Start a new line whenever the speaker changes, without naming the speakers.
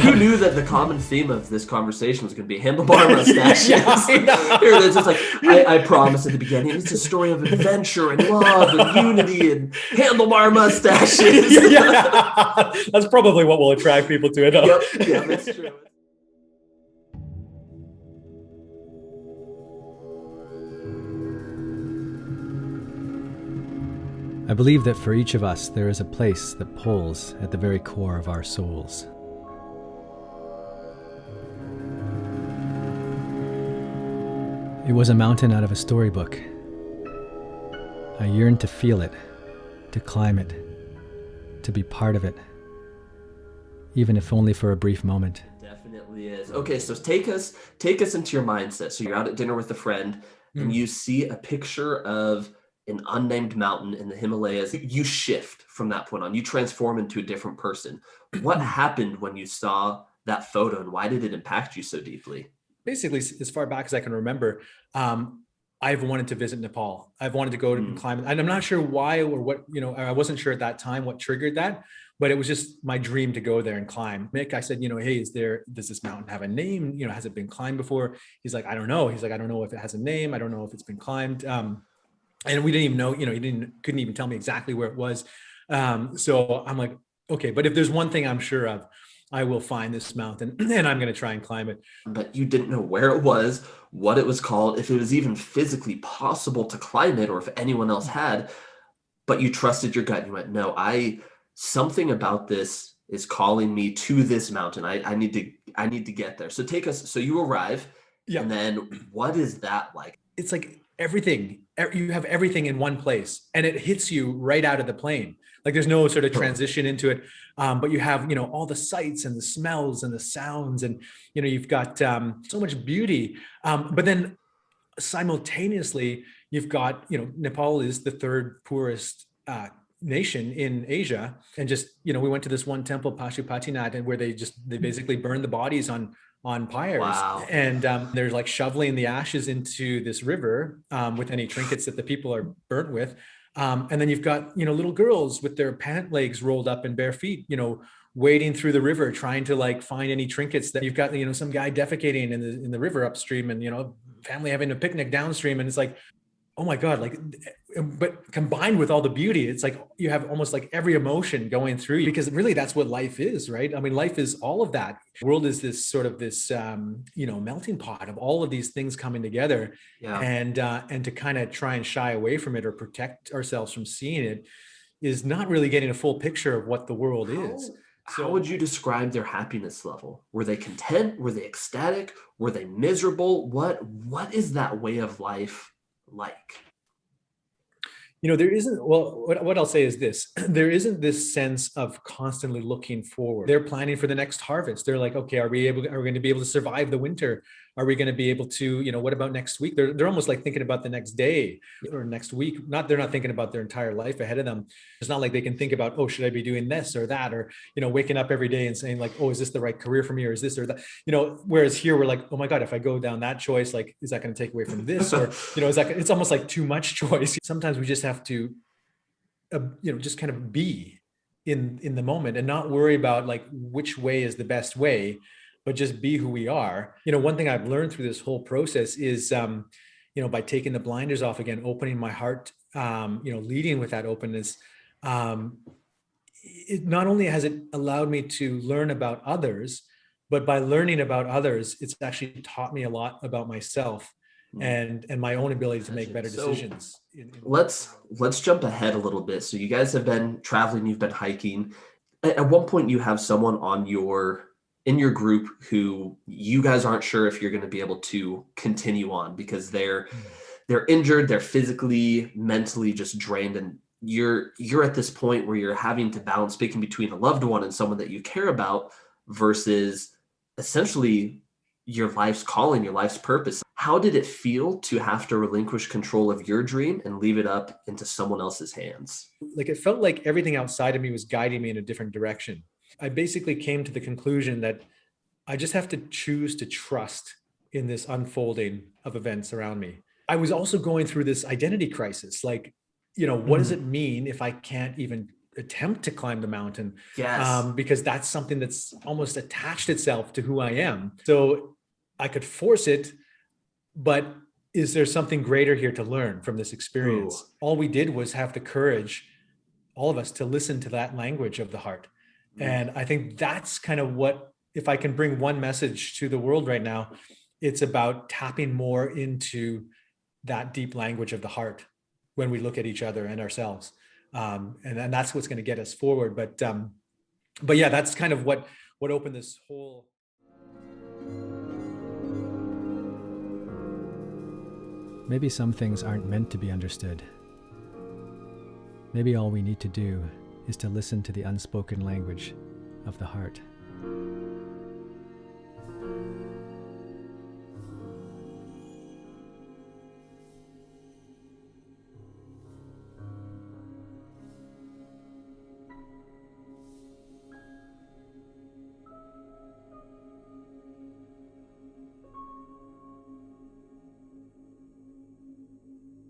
Who knew that the common theme of this conversation was going to be handlebar mustaches?
Yeah.
Here it is. It's like I promised at the beginning. It's a story of adventure and love and unity and handlebar mustaches.
Yeah. That's probably what will attract people to it.
Yep, yeah, that's true.
I believe that for each of us there is a place that pulls at the very core of our souls. It was a mountain out of a storybook. I yearned to feel it, to climb it, to be part of it, even if only for a brief moment.
Definitely is. Okay, so take us into your mindset. So you're out at dinner with a friend and you see a picture of an unnamed mountain in the Himalayas. You shift from that point on. You transform into a different person. What happened when you saw that photo and why did it impact you so deeply?
Basically, as far back as I can remember, I've wanted to visit Nepal. I've wanted to go to climb, and I'm not sure why or what, I wasn't sure at that time what triggered that, but it was just my dream to go there and climb. Mick, I said, hey, does this mountain have a name? Has it been climbed before? He's like, I don't know. He's like, I don't know if it has a name. I don't know if it's been climbed. And we didn't even know, he couldn't even tell me exactly where it was. So I'm like, okay, but if there's one thing I'm sure of, I will find this mountain and I'm going to try and climb it.
But you didn't know where it was, what it was called, if it was even physically possible to climb it, or if anyone else had, but you trusted your gut. You went, no, something about this is calling me to this mountain. I need to get there. So so you arrive, and then what is that like?
It's like everything, you have everything in one place and it hits you right out of the plane. Like there's no sort of transition into it. But you have, all the sights and the smells and the sounds, and, you've got so much beauty. But then simultaneously, you've got, Nepal is the third poorest nation in Asia. And just, we went to this one temple, Pashupatinath, and where they basically burned the bodies on pyres.
Wow.
And they're like shoveling the ashes into this river with any trinkets that the people are burnt with. And then you've got, little girls with their pant legs rolled up and bare feet, wading through the river, trying to like find any trinkets. That you've got, some guy defecating in the river upstream, and, family having a picnic downstream. And it's like, oh my God, like, but combined with all the beauty, it's like you have almost like every emotion going through you, because really that's what life is, right? I mean, life is all of that. The world is this sort of this, melting pot of all of these things coming together.
Yeah.
And to kind of try and shy away from it or protect ourselves from seeing it is not really getting a full picture of what the world is.
How would you describe their happiness level? Were they content? Were they ecstatic? Were they miserable? What is that way of life like?
There isn't, well, what I'll say is this, there isn't this sense of constantly looking forward. They're planning for the next harvest. They're like, okay, are we going to be able to survive the winter? Are we going to be able to, what about next week? They're almost like thinking about the next day or next week. They're not thinking about their entire life ahead of them. It's not like they can think about, oh, should I be doing this or that? Or, waking up every day and saying like, oh, is this the right career for me? Or is this or that? Whereas here we're like, oh my God, if I go down that choice, like, is that going to take away from this? Or, it's almost like too much choice. Sometimes we just have to, just kind of be in the moment and not worry about like which way is the best way, but just be who we are. One thing I've learned through this whole process is, by taking the blinders off again, opening my heart, leading with that openness. It not only has it allowed me to learn about others, but by learning about others, it's actually taught me a lot about myself and my own ability to make better decisions.
Let's jump ahead a little bit. So you guys have been traveling, you've been hiking. At one point you have someone in your group who you guys aren't sure if you're going to be able to continue on because they're injured, they're physically, mentally just drained, and you're at this point where you're having to balance speaking between a loved one and someone that you care about versus essentially your life's calling, your life's purpose. How did it feel to have to relinquish control of your dream and leave it up into someone else's hands?
Like it felt like everything outside of me was guiding me in a different direction. I basically came to the conclusion that I just have to choose to trust in this unfolding of events around me. I was also going through this identity crisis. Like, what does it mean if I can't even attempt to climb the mountain,
Yes.
because that's something that's almost attached itself to who I am. So I could force it, but is there something greater here to learn from this experience?
Ooh.
All we did was have the courage, all of us, to listen to that language of the heart. And I think that's kind of what, if I can bring one message to the world right now, it's about tapping more into that deep language of the heart when we look at each other and ourselves. And that's what's going to get us forward. But yeah, that's kind of what opened this whole.
Maybe some things aren't meant to be understood. Maybe all we need to do is to listen to the unspoken language of the heart.